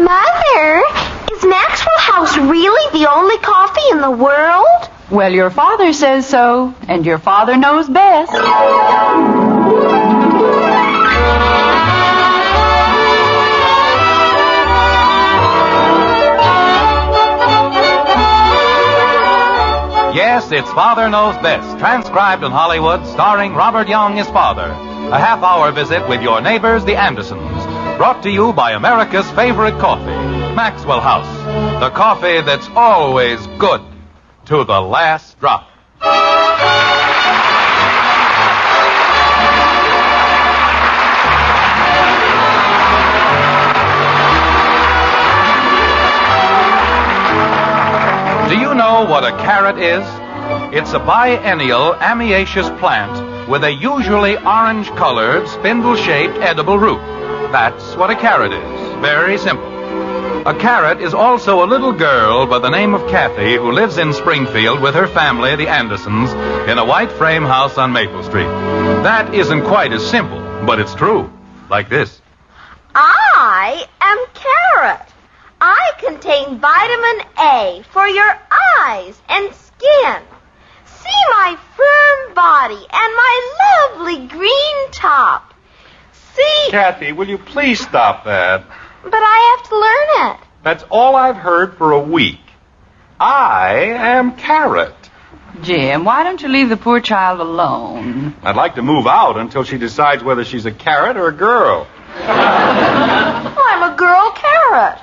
Mother, is Maxwell House really the only coffee in the world? Well, your father says so, and your father knows best. Yes, it's Father Knows Best, transcribed in Hollywood, starring Robert Young as Father. A half-hour visit with your neighbors, the Andersons. Brought to you by America's favorite coffee, Maxwell House. The coffee that's always good to the last drop. Do you know what a carrot is? It's a biennial amiaceous plant with a usually orange-colored, spindle-shaped edible root. That's what a carrot is. Very simple. A carrot is also a little girl by the name of Kathy who lives in Springfield with her family, the Andersons, in a white frame house on Maple Street. That isn't quite as simple, but it's true. Like this. I am carrot. I contain vitamin A for your eyes and skin. See my firm body and my lovely green top. See... Kathy, will you please stop that? But I have to learn it. That's all I've heard for a week. I am carrot. Jim, why don't you leave the poor child alone? I'd like to move out until she decides whether she's a carrot or a girl. I'm a girl carrot.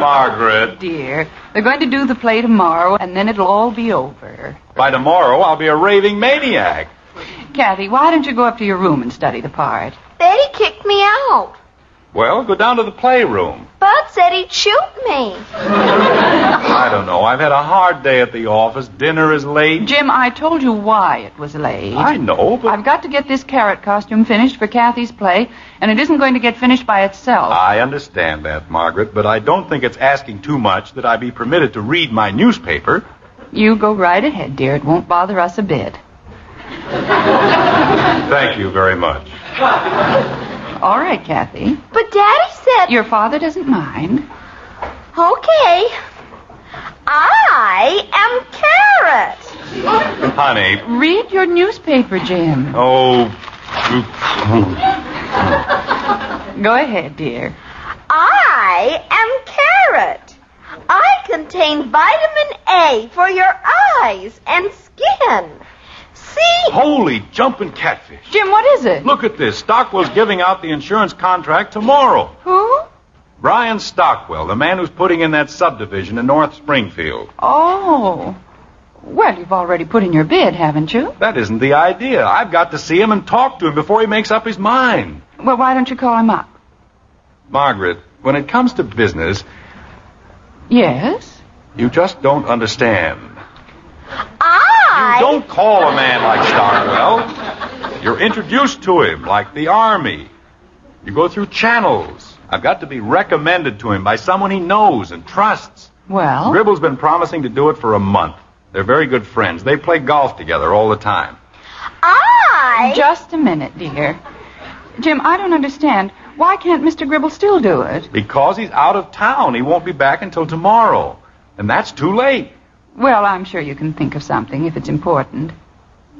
Margret. Dear, they're going to do the play tomorrow, and then it'll all be over. By tomorrow, I'll be a raving maniac. Kathy, why don't you go up to your room and study the part? Betty kicked me out. Well, go down to the playroom. Bud said he'd shoot me. I don't know. I've had a hard day at the office. Dinner is late. Jim, I told you why it was late. I know, but... I've got to get this carrot costume finished for Kathy's play, and it isn't going to get finished by itself. I understand that, Margaret, but I don't think it's asking too much that I be permitted to read my newspaper. You go right ahead, dear. It won't bother us a bit. Thank you very much. All right, Kathy. But Daddy said... Your father doesn't mind. Okay. I am carrot. Honey. Read your newspaper, Jim. Oh. Go ahead, dear. I am carrot. I contain vitamin A for your eyes and skin. See? Holy jumping catfish. Jim, what is it? Look at this. Stockwell's giving out the insurance contract tomorrow. Who? Brian Stockwell, the man who's putting in that subdivision in North Springfield. Oh. Well, you've already put in your bid, haven't you? That isn't the idea. I've got to see him and talk to him before he makes up his mind. Well, why don't you call him up? Margaret, when it comes to business... Yes? You just don't understand. I... You don't call a man like Stockwell. You're introduced to him like the Army. You go through channels. I've got to be recommended to him by someone he knows and trusts. Well? Gribble's been promising to do it for a month. They're very good friends. They play golf together all the time. Just a minute, dear. Jim, I don't understand. Why can't Mr. Gribble still do it? Because he's out of town. He won't be back until tomorrow. And that's too late. Well, I'm sure you can think of something if it's important.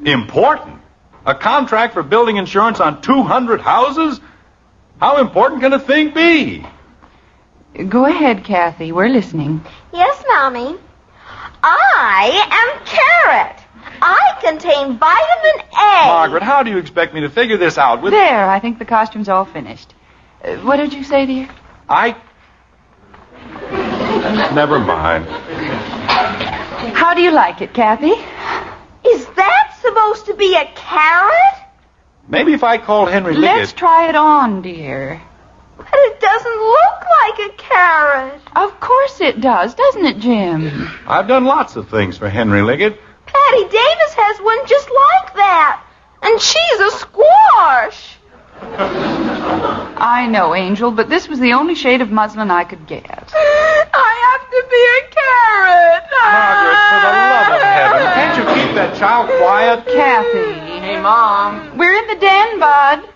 Important? A contract for building insurance on 200 houses? How important can a thing be? Go ahead, Kathy. We're listening. Yes, Mommy. I am carrot. I contain vitamin A. Margaret, how do you expect me to figure this out with... There, I think the costume's all finished. What did you say, dear? Never mind. How do you like it, Kathy? Is that supposed to be a carrot? Maybe if I called Henry Liggett... Let's try it on, dear. But it doesn't look like a carrot. Of course it does, doesn't it, Jim? I've done lots of things for Henry Liggett. Patty Davis has one just like that. And she's a squash. I know, Angel, but this was the only shade of muslin I could get. I have to be a carrot. Margaret, for the love of heaven, can't you keep that child quiet? Kathy. Hey, Mom. We're in the den, Bud.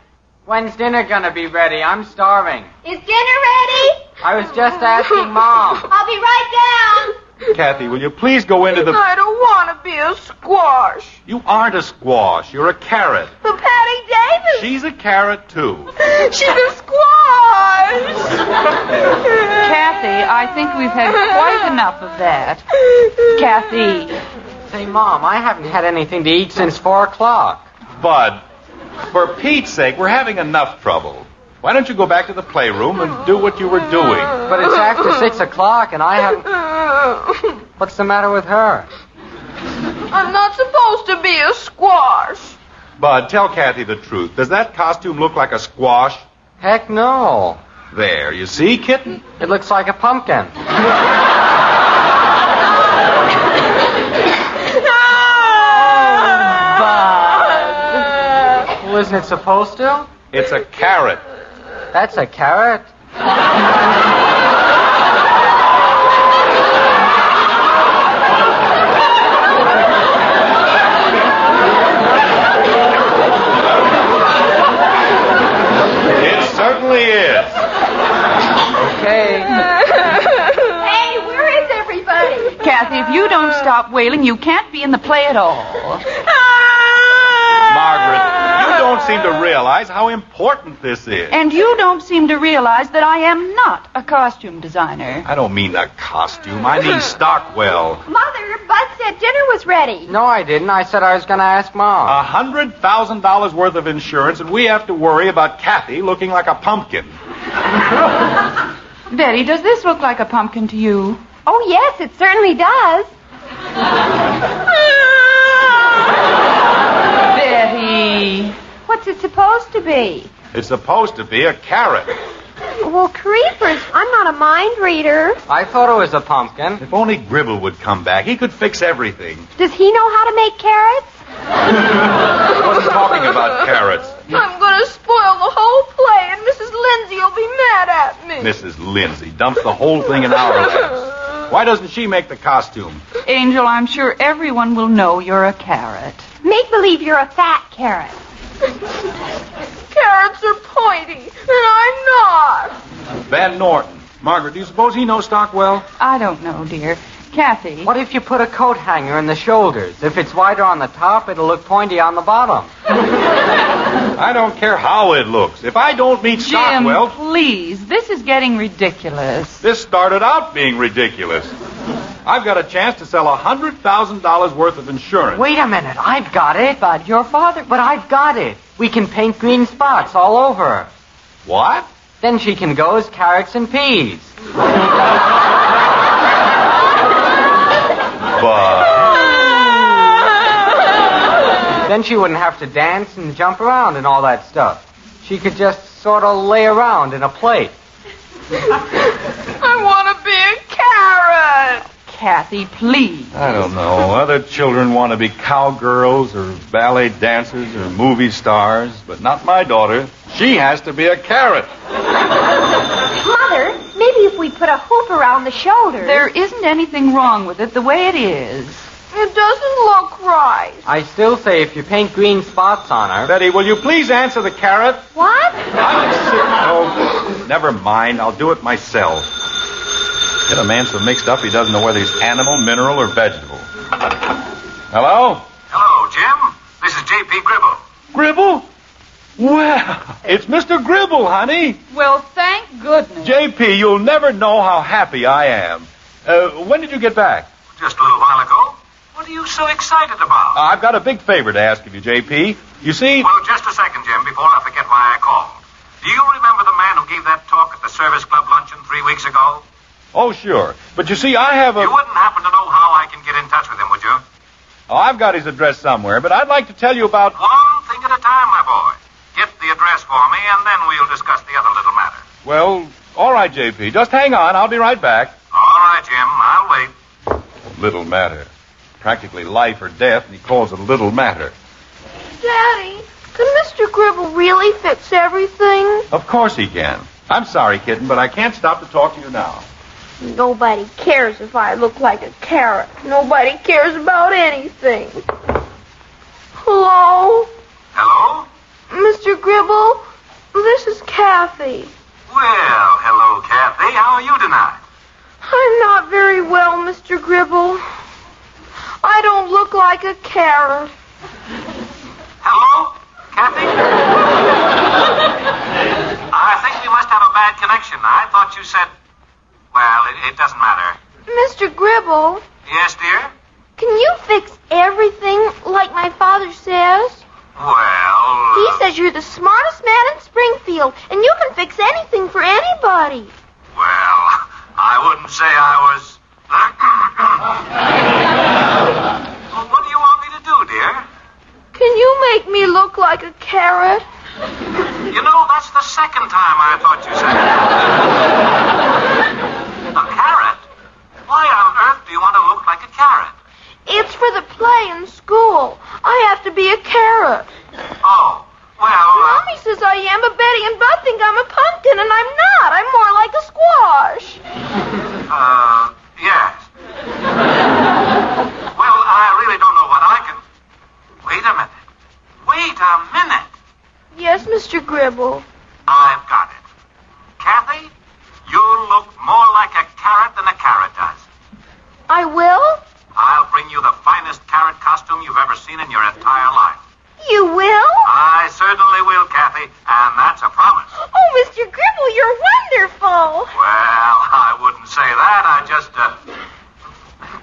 When's dinner gonna be ready? I'm starving. Is dinner ready? I was just asking Mom. I'll be right down. Kathy, will you please go into the... I don't want to be a squash. You aren't a squash. You're a carrot. But Patty Davis... She's a carrot, too. She's a squash. Kathy, I think we've had quite enough of that. Kathy. Say, Mom, I haven't had anything to eat since 4 o'clock. Bud, for Pete's sake, we're having enough trouble. Why don't you go back to the playroom and do what you were doing? But it's after 6 o'clock and I haven't... What's the matter with her? I'm not supposed to be a squash. Bud, tell Kathy the truth. Does that costume look like a squash? Heck no. There, you see, kitten? It looks like a pumpkin. Well, isn't it supposed to? It's a carrot. That's a carrot. It certainly is. Okay. Hey, where is everybody? Kathy, if you don't stop wailing, you can't be in the play at all. Margaret, you don't seem to realize how important this is. And you don't seem to realize that I am not a costume designer. I don't mean the costume. I mean Stockwell. Mother, Bud said dinner was ready. No, I didn't. I said I was going to ask Mom. $100,000 worth of insurance, and we have to worry about Kathy looking like a pumpkin. Betty, does this look like a pumpkin to you? Oh, yes, it certainly does. Betty. What's it supposed to be? It's supposed to be a carrot. Well, creepers, I'm not a mind reader. I thought it was a pumpkin. If only Gribble would come back, he could fix everything. Does he know how to make carrots? I wasn't talking about carrots. I'm going to spoil the whole play, and Mrs. Lindsay will be mad at me. Mrs. Lindsay dumps the whole thing in our laps. Why doesn't she make the costume? Angel, I'm sure everyone will know you're a carrot. Make believe you're a fat carrot. Carrots are pointy, and I'm not. Van Norton. Margaret, do you suppose he knows Stockwell? I don't know, dear. Kathy. What if you put a coat hanger in the shoulders? If it's wider on the top, it'll look pointy on the bottom. I don't care how it looks. If I don't meet Jim, Stockwell... please. This is getting ridiculous. This started out being ridiculous. I've got a chance to sell $100,000 worth of insurance. Wait a minute. I've got it. But your father... But I've got it. We can paint green spots all over her. What? Then she can go as carrots and peas. But... Then she wouldn't have to dance and jump around and all that stuff. She could just sort of lay around in a plate. I want to be a carrot. Kathy, please. I don't know. Other children want to be cowgirls or ballet dancers or movie stars, but not my daughter. She has to be a carrot. Mother, maybe if we put a hoop around the shoulders. There isn't anything wrong with it the way it is. It doesn't look right. I still say if you paint green spots on her... Betty, will you please answer the carrot? What? I'm sick. Oh, never mind. I'll do it myself. Get a man so mixed up he doesn't know whether he's animal, mineral, or vegetable. Hello? Hello, Jim. This is J.P. Gribble. Gribble? Well, it's Mr. Gribble, honey. Well, thank goodness. J.P., you'll never know how happy I am. When did you get back? Just a little while ago. What are you so excited about? I've got a big favor to ask of you, J.P. You see... Well, just a second, Jim, before I forget why I called. Do you remember the man who gave that talk at the Service Club luncheon 3 weeks ago? Oh, sure. But you see, I have a... You wouldn't happen to know how I can get in touch with him, would you? Oh, I've got his address somewhere, but I'd like to tell you about... One thing at a time, my boy. Get the address for me, and then we'll discuss the other little matter. Well, all right, J.P. Just hang on. I'll be right back. All right, Jim. I'll wait. Little matter. Practically life or death, and he calls it a little matter. Daddy, can Mr. Gribble really fix everything? Of course he can. I'm sorry, kitten, but I can't stop to talk to you now. Nobody cares if I look like a carrot. Nobody cares about anything. Hello? Hello? Mr. Gribble? This is Kathy. Well, hello, Kathy. How are you tonight? I'm not very well, Mr. Gribble. I don't look like a carrot. Hello, Kathy? I think we must have a bad connection. I thought you said... Well, it doesn't matter. Mr. Gribble, Yes, dear? can you fix everything like my father says? Well... He says you're the smartest man in Springfield, and you can fix anything for anybody. Well, I wouldn't say I was... Well, what do you want me to do, dear? Can you make me look like a carrot? You know, that's the second time I thought you said that. A carrot? Why on earth do you want to look like a carrot? It's for the play in school. I have to be a carrot. Oh, well... Mommy says I am, but Betty and Bud think I'm a pumpkin, and I'm not. I'm more like a squash. Yes. Well, I really don't know what I can... Wait a minute. Wait a minute. Yes, Mr. Gribble. I've got it. Kathy, you look more like a carrot than a carrot does. I will? I'll bring you the finest carrot costume you've ever seen in your entire life. You will? I certainly will, Kathy, and that's a promise. Oh, Mr. Gribble, you're wonderful. Well, I wouldn't say that. I just,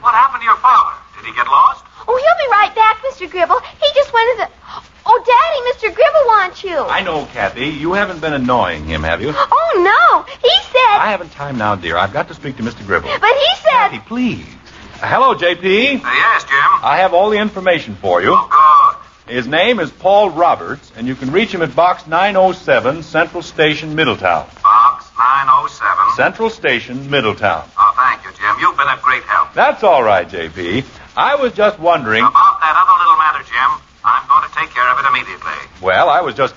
What happened to your father? Did he get lost? Oh, he'll be right back, Mr. Gribble. He just went to the... Oh, Daddy, Mr. Gribble wants you. I know, Kathy. You haven't been annoying him, have you? Oh, no. He said... I haven't time now, dear. I've got to speak to Mr. Gribble. But he said... Kathy, please. Hello, J.P. Yes, Jim. I have all the information for you. Oh, good. His name is Paul Roberts, and you can reach him at Box 907, Central Station, Middletown. Box 907. Central Station, Middletown. Oh, thank you, Jim. You've been a great help. That's all right, J.P. I was just wondering... About that other little matter, Jim, I'm going to take care of it immediately. Well, I was just...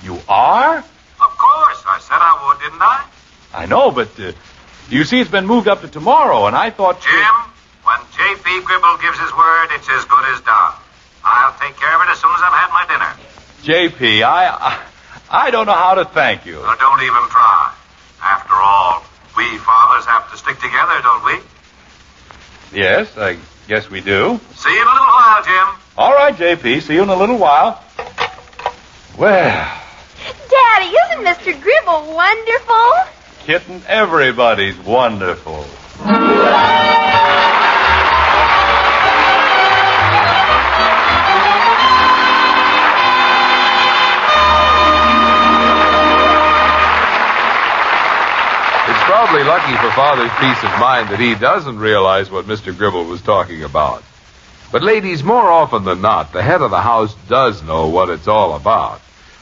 You are? Of course. I said I would, didn't I? I know, but you see it's been moved up to tomorrow, and I thought... Jim, when J.P. Gribble gives his word, it's as good as done. I'll take care of it as soon as I've had my dinner. J.P., I don't know how to thank you. Well, don't even try. After all, we fathers have to stick together, don't we? Yes, I guess we do. See you in a little while, Jim. All right, J.P., see you in a little while. Well... Daddy, isn't Mr. Gribble wonderful? Kitten, everybody's wonderful. Probably lucky for Father's peace of mind that he doesn't realize what Mr. Gribble was talking about. But ladies, more often than not, the head of the house does know what it's all about.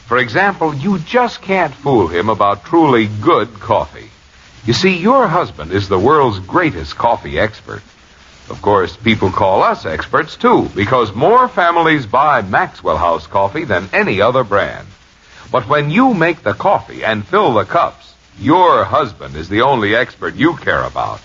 For example, you just can't fool him about truly good coffee. You see, your husband is the world's greatest coffee expert. Of course, people call us experts, too, because more families buy Maxwell House coffee than any other brand. But when you make the coffee and fill the cups, your husband is the only expert you care about.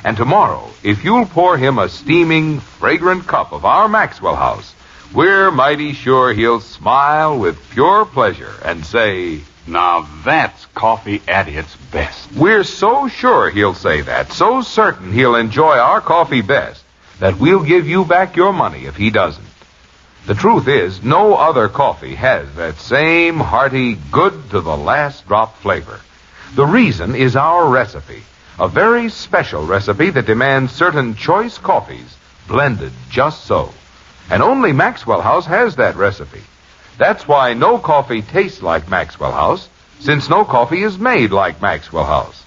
And tomorrow, if you'll pour him a steaming, fragrant cup of our Maxwell House, we're mighty sure he'll smile with pure pleasure and say, "Now that's coffee at its best." We're so sure he'll say that, so certain he'll enjoy our coffee best, that we'll give you back your money if he doesn't. The truth is, no other coffee has that same hearty, good-to-the-last-drop flavor. The reason is our recipe, a very special recipe that demands certain choice coffees blended just so. And only Maxwell House has that recipe. That's why no coffee tastes like Maxwell House, since no coffee is made like Maxwell House.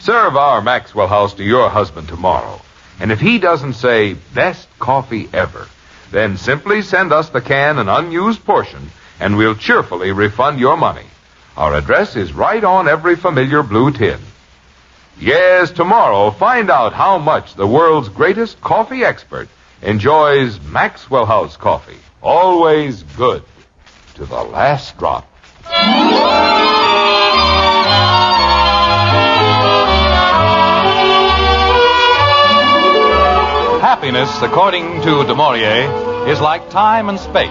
Serve our Maxwell House to your husband tomorrow, and if he doesn't say, "Best coffee ever," then simply send us the can and unused portion, and we'll cheerfully refund your money. Our address is right on every familiar blue tin. Yes, tomorrow, find out how much the world's greatest coffee expert enjoys Maxwell House coffee. Always good to the last drop. Happiness, according to Du Maurier, is like time and space.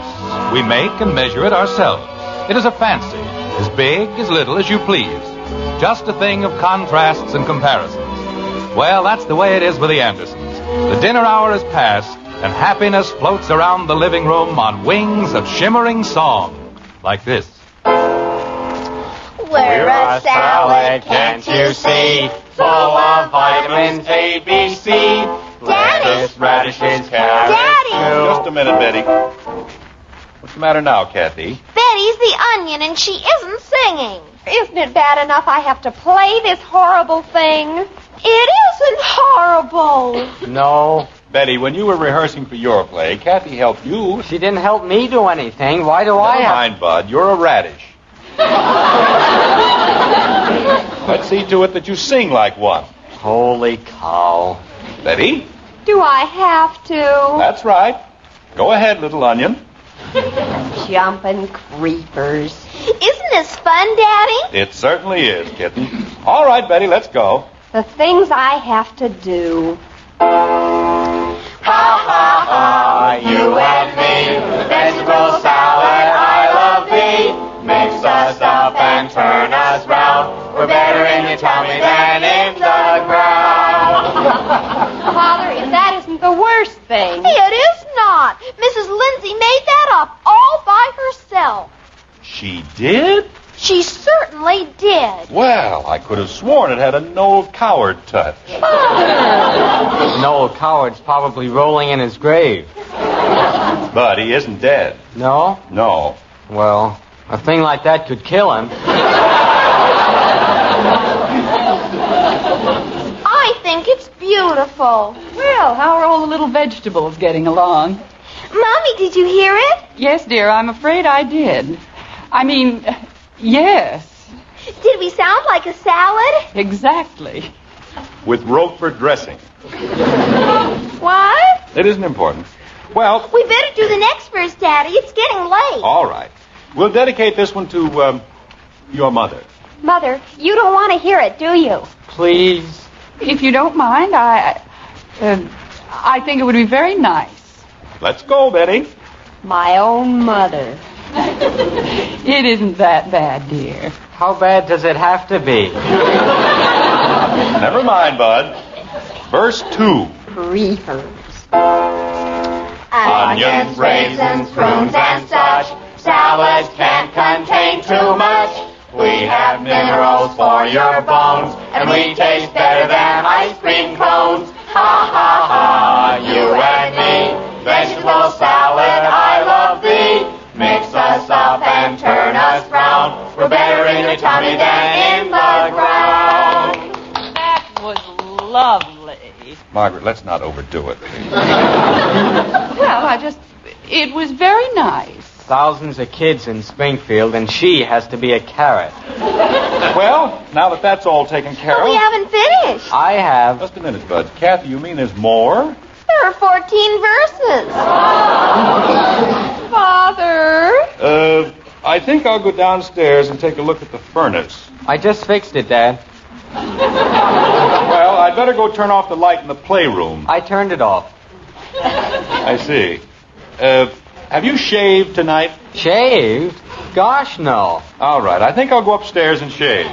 We make and measure it ourselves. It is a fancy, As big, as little, as you please. Just a thing of contrasts and comparisons. Well, that's the way it is with the Andersons. The dinner hour is past, and happiness floats around the living room on wings of shimmering song. Like this. We're a salad, can't you see? Full of vitamins A, B, C. Lettuce, radishes, carrots. Daddy! Just a minute, Betty. What's the matter now, Kathy? Betty's the onion, and she isn't singing. Isn't it bad enough I have to play this horrible thing? It isn't horrible. No. Betty, when you were rehearsing for your play, Kathy helped you. She didn't help me do anything. Why do I Never have... mind, Bud. You're a radish. Let's see to it that you sing like one. Holy cow. Betty? Do I have to? That's right. Go ahead, little onion. Jumping creepers. Isn't this fun, Daddy? It certainly is, kitten. All right, Betty, let's go. The things I have to do. Ha, ha, ha, you and me. Vegetable salad, I love thee. Mix us up and turn us round. We're better in your tummy than in the ground. Father, if that isn't the worst thing. It is not. Mrs. Lindsay made that up all by herself. She did? She certainly did. Well, I could have sworn it had a Noel Coward touch. Noel Coward's probably rolling in his grave. But he isn't dead. No? No. Well, a thing like that could kill him. I think it's beautiful. Well, how are all the little vegetables getting along? Mommy, did you hear it? Yes, dear, I'm afraid I did. I mean, yes. Did we sound like a salad? Exactly. With Roquefort dressing. What? It isn't important. Well, We better do the next verse, Daddy. It's getting late. all right. We'll dedicate this one to, your mother. Mother, you don't want to hear it, do you? Please. If you don't mind, I think it would be very nice. Let's go, Betty. My own mother. It isn't that bad, dear. How bad does it have to be? Never mind, Bud. Verse 2. Creepers. Onions, raisins, prunes, and such. Salads can't contain too much. We have minerals for your bones, and we taste better than ice cream cones. Ha, ha, ha, you and me. Vegetable salad, I love thee. Mix us up and turn us round. We're better in your tummy than in the ground. That was lovely. Margaret, let's not overdo it. Well, it was very nice. Thousands of kids in Springfield, and she has to be a carrot. Well, now that that's all taken care But we of... haven't finished. I have. Just a minute, Bud. Kathy, you mean there's more? There are 14 verses. Father. I think I'll go downstairs and take a look at the furnace. I just fixed it, Dad. Well, I'd better go turn off the light in the playroom. I turned it off. I see. Have you shaved tonight? Shaved? Gosh, no. All right, I think I'll go upstairs and shave.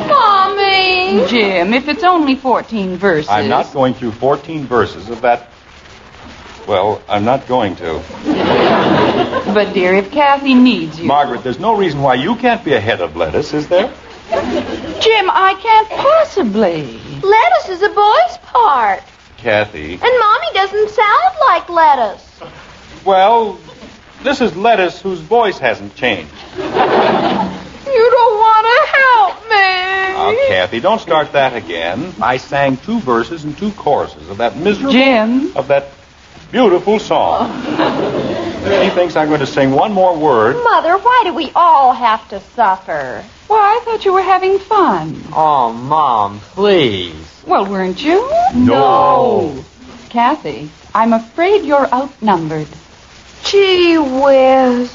Mommy. Jim, if it's only 14 verses... I'm not going through 14 verses of that... Well, I'm not going to. But, dear, if Kathy needs you... Margaret, there's no reason why you can't be a head of lettuce, is there? Jim, I can't possibly. Lettuce is a boy's part. Kathy. And Mommy doesn't sound like lettuce. Well, this is lettuce whose voice hasn't changed. You don't want to help me. Now, Kathy, don't start that again. I sang 2 verses and 2 choruses of that miserable... Jim. Of that beautiful song. He thinks I'm going to sing one more word. Mother, why do we all have to suffer? Why, I thought you were having fun. Oh, Mom, please. Well, weren't you? No. Kathy, I'm afraid you're outnumbered. Gee whiz.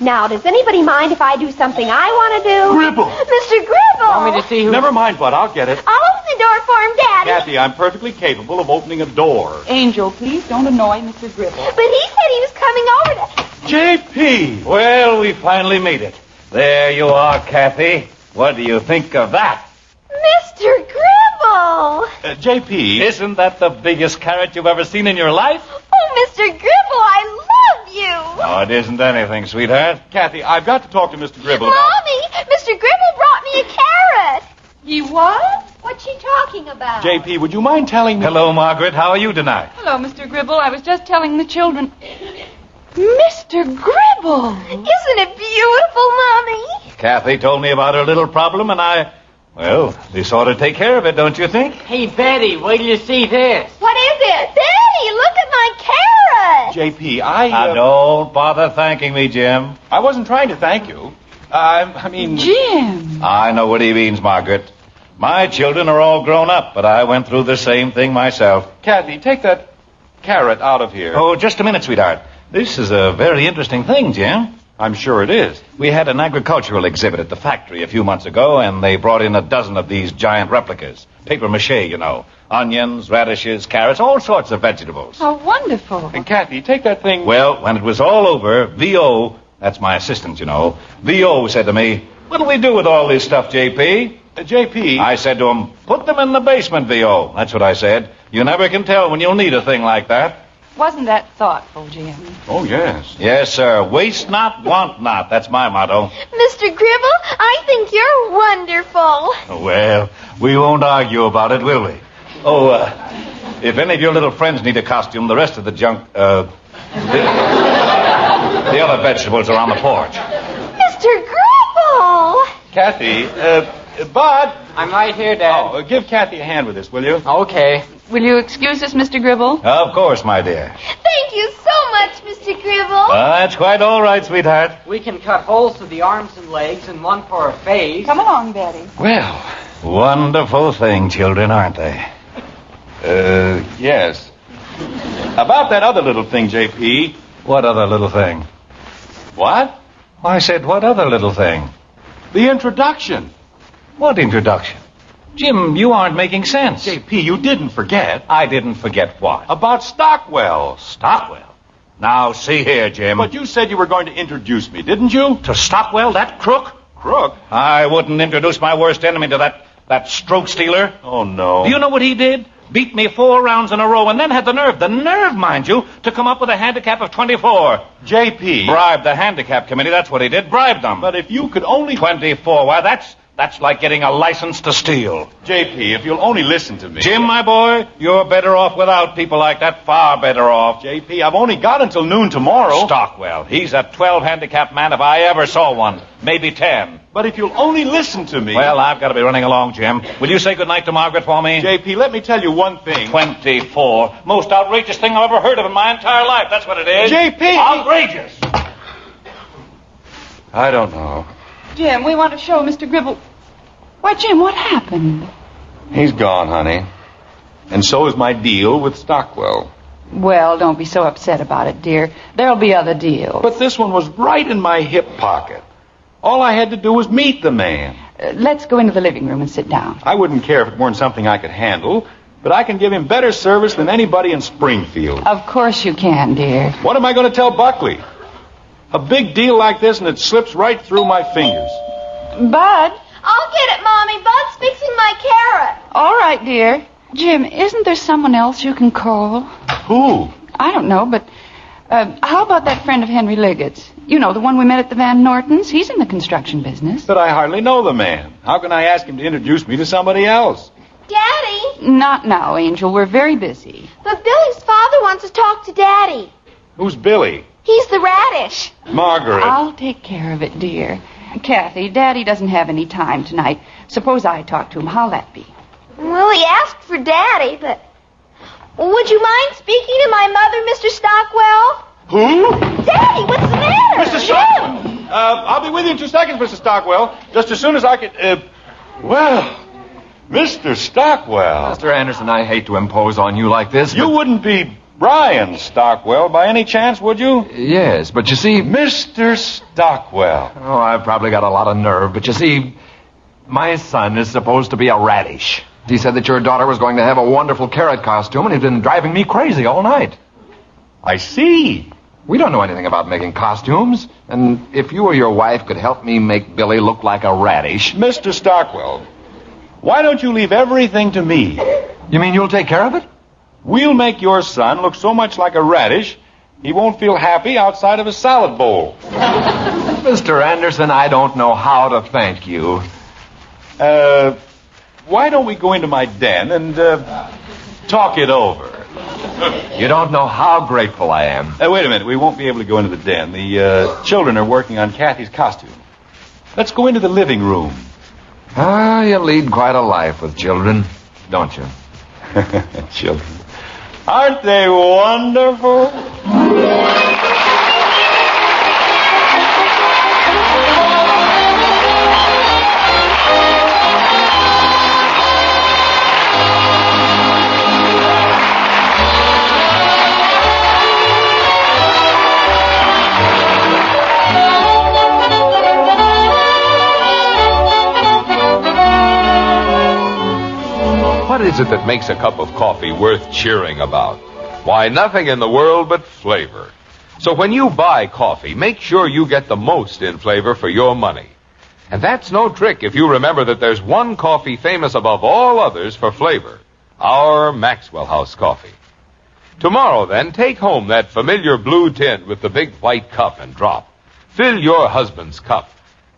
Now, does anybody mind if I do something I want to do? Gribble. Mr. Gribble. Want me to see who... Oh, Never mind, Bud. I'll get it. I'll open the door for him, Daddy. Kathy, I'm perfectly capable of opening a door. Angel, please don't annoy Mr. Gribble. But he said he was coming over to... J.P. Well, we finally made it. There you are, Kathy. What do you think of that? Mr. Gribble! J.P. Isn't that the biggest carrot you've ever seen in your life? Oh, Mr. Gribble, I love you! Oh, it isn't anything, sweetheart. Kathy, I've got to talk to Mr. Gribble. Mommy, Mr. Gribble brought me a carrot. He what? What's she talking about? J.P., would you mind telling me... Hello, Margret. How are you tonight? Hello, Mr. Gribble. I was just telling the children... Mr. Gribble! Isn't it beautiful, Mommy? Kathy told me about her little problem, and well, this ought to take care of it, don't you think? Hey, Betty, wait till you see this. What is it? Daddy, look at my carrot. J.P., Now, don't bother thanking me, Jim. I wasn't trying to thank you. I mean... Jim! I know what he means, Margaret. My children are all grown up, but I went through the same thing myself. Kathy, take that carrot out of here. Oh, just a minute, sweetheart. This is a very interesting thing, Jim. I'm sure it is. We had an agricultural exhibit at the factory a few months ago, and they brought in a dozen of these giant replicas. Paper mache, you know. Onions, radishes, carrots, all sorts of vegetables. How wonderful. And Kathy, take that thing... Well, when it was all over, V.O., that's my assistant, you know, V.O. said to me, "What'll we do with all this stuff, J.P.?" J.P. I said to him, "Put them in the basement, V.O." That's what I said. You never can tell when you'll need a thing like that. Wasn't that thoughtful, Jim? Oh, yes. Yes, sir. Waste not, want not. That's my motto. Mr. Gribble, I think you're wonderful. Well, we won't argue about it, will we? Oh, if any of your little friends need a costume, the rest of the junk, the other vegetables are on the porch. Mr. Gribble! Kathy, Bud. I'm right here, Dad. Oh, give Kathy a hand with this, will you? Okay. Will you excuse us, Mr. Gribble? Of course, my dear. Thank you so much, Mr. Gribble. That's quite all right, sweetheart. We can cut holes through the arms and legs and one for a face. Come along, Betty. Well, wonderful thing, children, aren't they? Yes. About that other little thing, J.P. What other little thing? What? I said, what other little thing? The introduction. What introduction? Jim, you aren't making sense. J.P., you didn't forget. I didn't forget what? About Stockwell. Stockwell. Now, see here, Jim. But you said you were going to introduce me, didn't you? To Stockwell, that crook? Crook? I wouldn't introduce my worst enemy to that stroke stealer. Oh, no. Do you know what he did? Beat me 4 rounds in a row and then had the nerve, mind you, to come up with a handicap of 24. J.P. Bribed the handicap committee, that's what he did. Bribed them. But if you could only... 24, why, that's like getting a license to steal. J.P., if you'll only listen to me. Jim, my boy, you're better off without people like that, far better off. J.P., I've only got until noon tomorrow. Stockwell, he's a 12 handicap man if I ever saw one. Maybe 10. But if you'll only listen to me... Well, I've got to be running along, Jim. Will you say goodnight to Margaret for me? J.P., let me tell you one thing. 24. Most outrageous thing I've ever heard of in my entire life. That's what it is. J.P. Outrageous. I don't know. Jim, we want to show Mr. Gribble... Why, Jim, what happened? He's gone, honey. And so is my deal with Stockwell. Well, don't be so upset about it, dear. There'll be other deals. But this one was right in my hip pocket. All I had to do was meet the man. Let's go into the living room and sit down. I wouldn't care if it weren't something I could handle, but I can give him better service than anybody in Springfield. Of course you can, dear. What am I going to tell Buckley? A big deal like this and it slips right through my fingers. Bud? I'll get it, Mommy. Bud's fixing my carrot. All right, dear. Jim, isn't there someone else you can call? Who? I don't know, but how about that friend of Henry Liggett's? You know, the one we met at the Van Nortons. He's in the construction business. But I hardly know the man. How can I ask him to introduce me to somebody else? Daddy? Not now, Angel. We're very busy. But Billy's father wants to talk to Daddy. Who's Billy? He's the radish. Margaret. I'll take care of it, dear. Kathy, Daddy doesn't have any time tonight. Suppose I talk to him. How'll that be? Well, he asked for Daddy, but... Would you mind speaking to my mother, Mr. Stockwell? Who? Daddy, what's the matter? Mr. Stockwell. I'll be with you in 2 seconds, Mr. Stockwell. Just as soon as I can... Well, Mr. Stockwell. Mr. Anderson, I hate to impose on you like this, You wouldn't be Brian Stockwell by any chance, would you? Yes, but you see... Mr. Stockwell. Oh, I've probably got a lot of nerve, but you see, my son is supposed to be a radish. He said that your daughter was going to have a wonderful carrot costume, and he's been driving me crazy all night. I see. We don't know anything about making costumes, and if you or your wife could help me make Billy look like a radish... Mr. Stockwell, why don't you leave everything to me? You mean you'll take care of it? We'll make your son look so much like a radish, he won't feel happy outside of a salad bowl. Mr. Anderson, I don't know how to thank you. Why don't we go into my den and talk it over? You don't know how grateful I am. Wait a minute. We won't be able to go into the den. The children are working on Kathy's costume. Let's go into the living room. Ah, you lead quite a life with children, don't you? Children. Aren't they wonderful? What is it that makes a cup of coffee worth cheering about? Why, nothing in the world but flavor. So when you buy coffee, make sure you get the most in flavor for your money. And that's no trick if you remember that there's one coffee famous above all others for flavor. Our Maxwell House coffee. Tomorrow, then, take home that familiar blue tin with the big white cup and drop. Fill your husband's cup.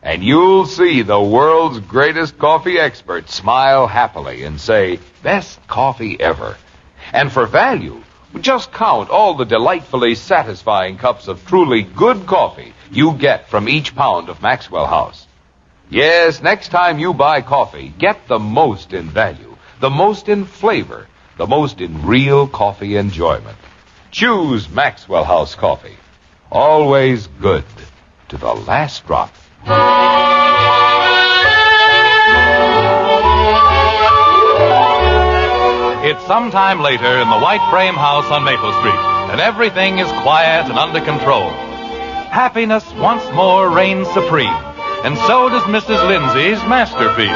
And you'll see the world's greatest coffee expert smile happily and say, best coffee ever. And for value, just count all the delightfully satisfying cups of truly good coffee you get from each pound of Maxwell House. Yes, next time you buy coffee, get the most in value, the most in flavor, the most in real coffee enjoyment. Choose Maxwell House coffee. Always good to the last drop. It's sometime later in the white frame house on Maple Street, and everything is quiet and under control. Happiness once more reigns supreme, and so does Mrs. Lindsay's masterpiece.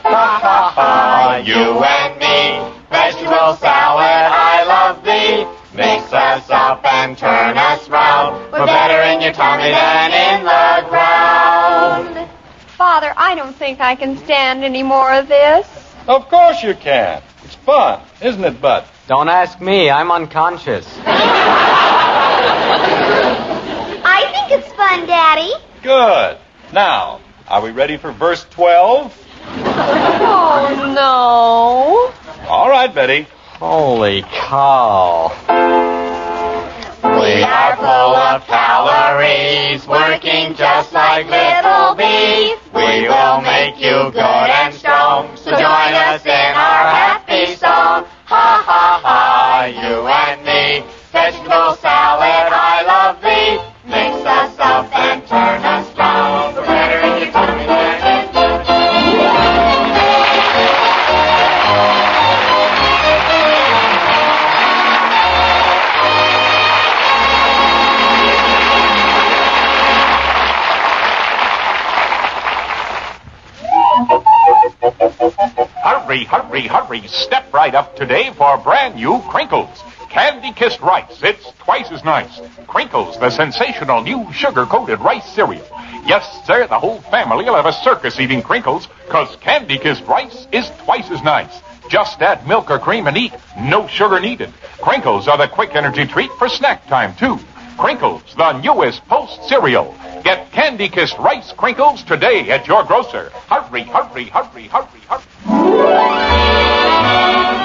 Ha ha ha, you and me, vegetable salad, I love thee. Mix us up and turn us round. We're better in your tummy than in the ground. Father, I don't think I can stand any more of this. Of course you can. It's fun, isn't it, Bud? Don't ask me. I'm unconscious. I think it's fun, Daddy. Good. Now, are we ready for verse 12? Oh, no. All right, Betty. Holy cow. We are full of calories, working just like little bees. We will make you good and strong, so join us in our happy song. Ha ha ha, you and me, vegetable salad, I love thee. Mix us up and turn us round, we're better in your tummy than in the Hurry, hurry, hurry. Step right up today for brand new Crinkles. Candy-kissed rice. It's twice as nice. Crinkles, the sensational new sugar-coated rice cereal. Yes, sir, the whole family will have a circus eating Crinkles, 'cause candy-kissed rice is twice as nice. Just add milk or cream and eat. No sugar needed. Crinkles are the quick energy treat for snack time, too. Crinkles, the newest Post cereal. Get candy-kissed rice Crinkles today at your grocer. Hurry, hurry, hurry, hurry, hurry.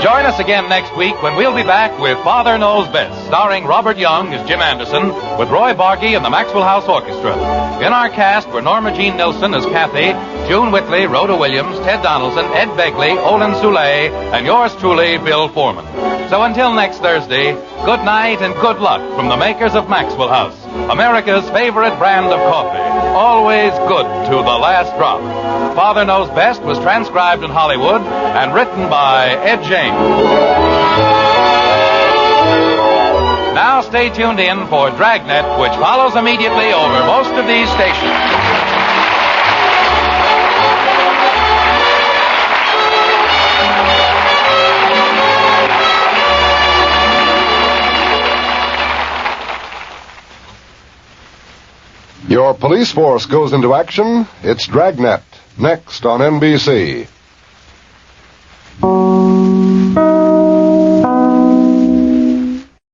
Join us again next week when we'll be back with Father Knows Best, starring Robert Young as Jim Anderson, with Roy Barkey and the Maxwell House Orchestra. In our cast were Norma Jean Nilsson as Kathy, June Whitley, Rhoda Williams, Ted Donaldson, Ed Begley, Olin Soule, and yours truly, Bill Foreman. So until next Thursday, good night and good luck from the makers of Maxwell House, America's favorite brand of coffee. Always good to the last drop. Father Knows Best was transcribed in Hollywood and written by Ed James. Now stay tuned in for Dragnet, which follows immediately over most of these stations. Your police force goes into action. It's Dragnet, next on NBC.